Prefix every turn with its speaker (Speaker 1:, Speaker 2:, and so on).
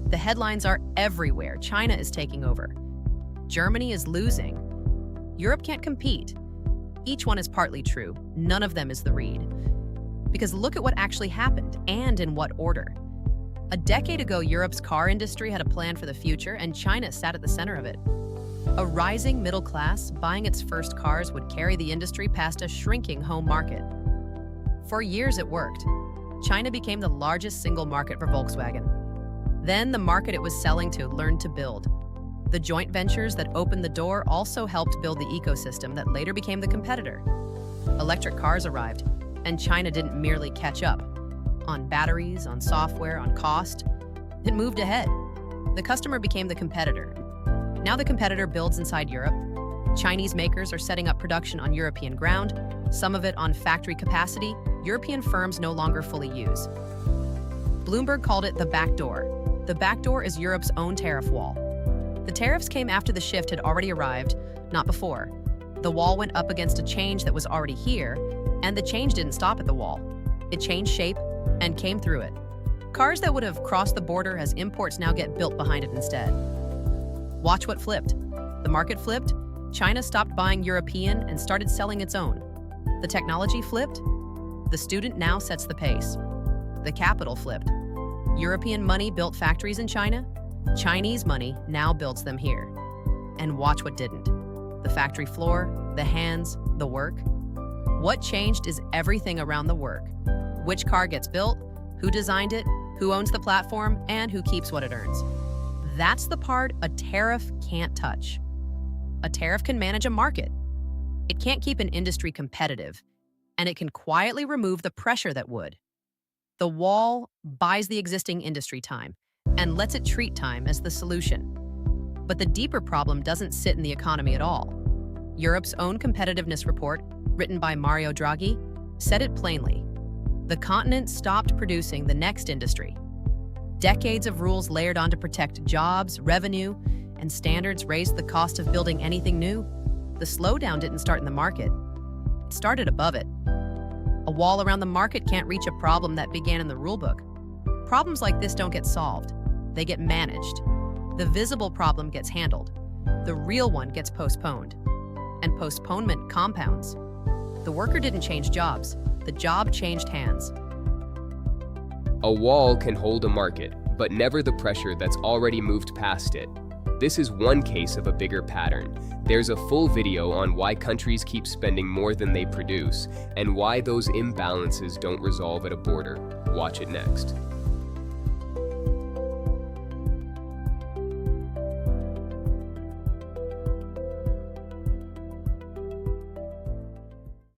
Speaker 1: The headlines are everywhere. China is taking over. Germany is losing. Europe can't compete. Each one is partly true. None of them is the read. Because look at what actually happened and in what order. A decade ago, Europe's car industry had a plan for the future, and China sat at the center of it. A rising middle class buying its first cars would carry the industry past a shrinking home market. For years it worked. China became the largest single market for Volkswagen. Then the market it was selling to learned to build. The joint ventures that opened the door also helped build the ecosystem that later became the competitor. Electric cars arrived, and China didn't merely catch up. On batteries, on software, on cost, it moved ahead. The customer became the competitor. Now the competitor builds inside Europe. Chinese makers are setting up production on European ground, some of it on factory capacity European firms no longer fully use. Bloomberg called it the backdoor. The backdoor is Europe's own tariff wall. The tariffs came after the shift had already arrived, not before. The wall went up against a change that was already here, and the change didn't stop at the wall. It changed shape and came through it. Cars that would have crossed the border as imports now get built behind it instead. Watch what flipped. The market flipped. China stopped buying European and started selling its own. The technology flipped. The student now sets the pace. The capital flipped. European money built factories in China. Chinese money now builds them here. And watch what didn't. The factory floor, the hands, the work. What changed is everything around the work. Which car gets built, who designed it, who owns the platform, and who keeps what it earns. That's the part a tariff can't touch. A tariff can manage a market. It can't keep an industry competitive, and it can quietly remove the pressure that would. The wall buys the existing industry time and lets it treat time as the solution. But the deeper problem doesn't sit in the economy at all. Europe's own competitiveness report, written by Mario Draghi, said it plainly. The continent stopped producing the next industry. Decades of rules layered on to protect jobs, revenue, and standards raised the cost of building anything new. The slowdown didn't start in the market. It started above it. A wall around the market can't reach a problem that began in the rulebook. Problems like this don't get solved. They get managed. The visible problem gets handled. The real one gets postponed. And postponement compounds. The worker didn't change jobs. The job changed hands.
Speaker 2: A wall can hold a market, but never the pressure that's already moved past it. This is one case of a bigger pattern. There's a full video on why countries keep spending more than they produce and why those imbalances don't resolve at a border. Watch it next.